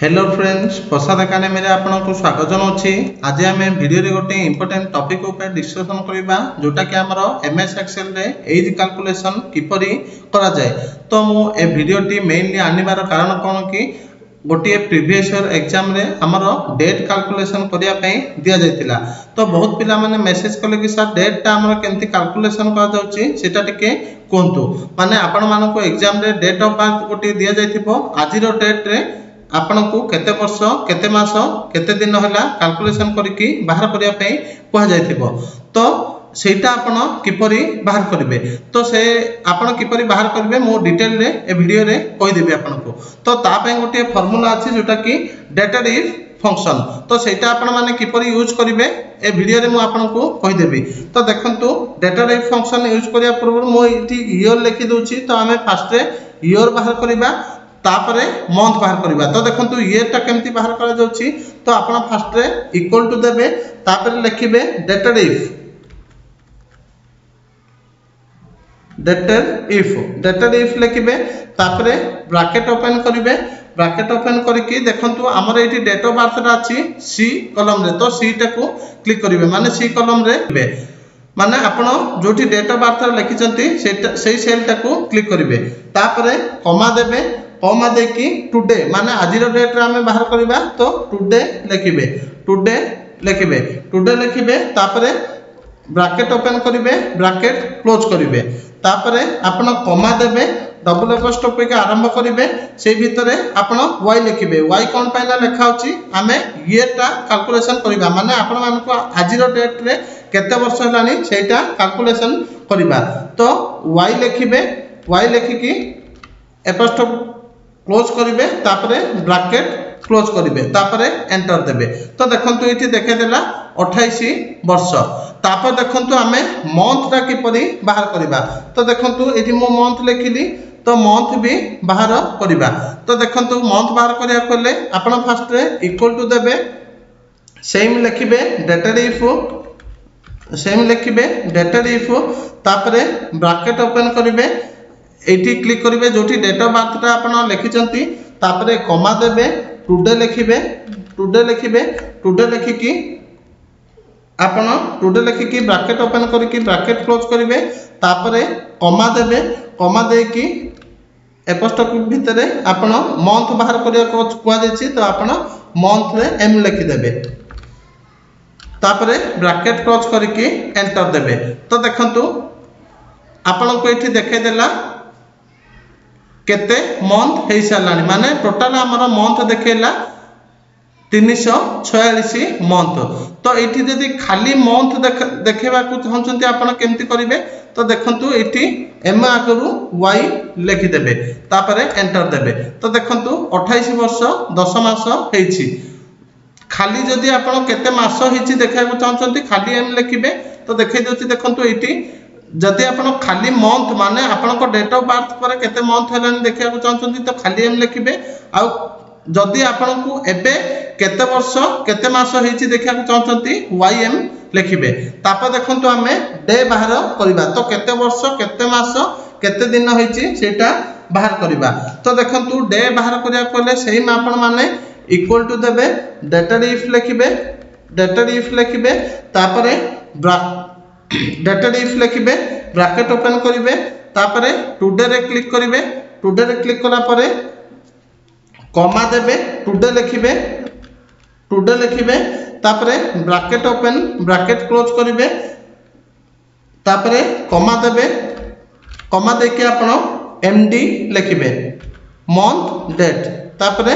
Hello friends, प्रसाद academy रे आपनको स्वागत जनाऊँगी। आज आम वीडियो रे गोटे इंपोर्टेंट टॉपिक ऊपर डिस्कशन करबा जोटा कि हमर एमएस एक्सेल रे एज कैलकुलेशन किपरि करा जाय। तो मु ए वीडियो टी मेनली आनिबार कारण कोन कि गोटे प्रीवियस ईयर एग्जाम रे हमर डेट कैलकुलेशन करिया पई दिया जायतिला। तो बहुत पिला माने मेसेज कले कि सर डेट ता हमर केमती कैलकुलेशन करा जाउची सेटा टिके कोंतु। माने आपण मानको एग्जाम रे डेट ऑफ बर्थ गोटे दिया जायतिबो। आज रो डेट रे आपनको केते वर्ष केते मास केते दिन होला कैलकुलेशन करके बाहर करिया पई कहा जायतिबो। तो सेटा आपण किपरि बाहर करिवे, तो से आपण किपरि बाहर करिवे मो डिटेल रे ए वीडियो रे कहि देबी आपनको। तो ता पई गोटे फार्मूला अछि जोटा कि डेटेड इफ फंक्शन। तो सेटा आपण माने किपरि यूज करिवे ए वीडियो रे मो आपनको कहि देबी। तो देखंतु डेटेड इफ फंक्शन यूज करिया पूर्व मो इठी ईयर लिखि दोछि। तो हमें फर्स्ट रे ईयर बाहर करिबा, तापरे मंथ बाहर करिबा। तो देखंतु ईयर टा केमती बाहर करा जाउछि। तो आपण फर्स्ट रे इक्वल टू देबे, तापरे लिखिबे डेटेड इफ लिखिबे, तापरे ब्रैकेट ओपन करिवे। ब्रैकेट ओपन करके देखंतु हमर एठी डेट ऑफ बर्थ रा अछि सी कॉलम रे। तो सी टा को क्लिक करिवे, माने सी कॉलम रे माने आपण जोठी डेट ऑफ बर्थ लिखि चंती सेई सेल टा को क्लिक करिवे। तापरे कॉमा देबे, कॉमा देकी टुडे माने आज डेट रे हमें बाहर करबा। तो टुडे लिखिबे, टुडे लिखिबे, तापरे ब्रैकेट ओपन करिवे, ब्रैकेट क्लोज करिवे। तापरे आपण कॉमा देबे, डबल एपोस्ट्रोफी के आरंभ करिवे। से भितरे आपण y लिखिबे। y कोन पाइना लेखा होची, हमें ईयर टा कैलकुलेशन करबा। माने आपण मानको आज डेट रे केते वर्ष हलानी सेटा कैलकुलेशन करबा। तो y लिखिबे, y लिखिकी एपोस्ट्रोफी क्लोज करिवे, तापरे ब्रैकेट क्लोज करिवे, तापरे एंटर देबे। तो देखंतु एठी देखे देला 28 वर्ष। तापर देखंतु हमें मंथ रा किपरि बाहर करिबा। तो देखंतु एठी मो मंथ लिखिली, तो मंथ भी बाहर करिबा। तो देखंतु मंथ बाहर करिया कोले आपण फर्स्ट रे इक्वल टू देबे, सेम लिखिबे डेटेड इफ, तापरे ब्रैकेट ओपन करिवे। एठी क्लिक करिवे जोठी डेट ऑफ बर्थ ता आपण लिखिचंती, तापरे कॉमा देबे, टुडे लिखिबे, टुडे लिखिकी आपण टुडे लिखिकी ब्रैकेट ओपन करके ब्रैकेट क्लोज करिवे। तापरे कॉमा देबे, कॉमा देकी एपोस्ट्रोफी भितरे आपण मंथ बाहर करिया को कुआ देछि। तो आपण मंथ रे एम लिखि देबे, तापरे ब्रैकेट क्लोज करके एंटर देबे। तो देखंतु आपण को एठी देखे देला केते मंथ हे सालानी, माने टोटल हमर मंथ देखेला 346 मंथ। तो एठी यदि खाली मंथ देखेबा को चाहछंती आपण केमती करिवे। तो देखंतु एठी एम आगरु y लिखि देबे, तापरे एंटर देबे। तो देखंतु 28 वर्ष 10 मास हेछि। खाली जदि आपण केते मास हेछि देखा को चाहछंती खाली एम लिखिबे। तो देखै दोछि देखंतु एठी जदि आपण खाली मंथ माने आपण को डेट ऑफ बर्थ पर केते मंथ हलानी देखिया को चाहछंती तो खाली एम लिखिबे। आ जदि आपण को एबे केते वर्ष केते मास हेछि देखिया को चाहछंती ym लिखिबे। तापर देखंतु हमें डे बाहर करबा। तो केते वर्ष केते मास केते दिन हेछि सेटा बाहर करबा। तो देखंतु डे बाहर करिया कोले सेम आपण माने इक्वल टू देबे, डेटेड इफ लिखिबे, तापरे डेटेड इफ लिखिबे, ब्रैकेट ओपन करिवे, तापरे टुडे रे क्लिक करिवे। टुडे रे क्लिक कला परे कॉमा देबे, टुडे लिखिबे, तापरे ब्रैकेट ओपन ब्रैकेट क्लोज करिवे, तापरे कॉमा देबे, कॉमा देके आपण एमडी लिखिबे, मंथ डेट, तापरे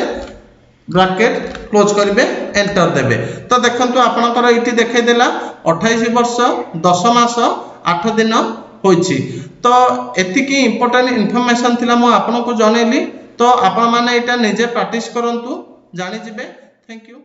ब्रैकेट क्लोज करिवे, एंटर देबे। तो देखंतु आपनकर इठी देखाई देला 28 वर्ष 10 मास 8 दिन होइछि। तो एतिकी इंपोर्टेंट इन्फॉर्मेशन थिला मो आपनको जणैली। तो आपण माने एटा निजे प्रैक्टिस करंतु, जानि जिवे। Thank you.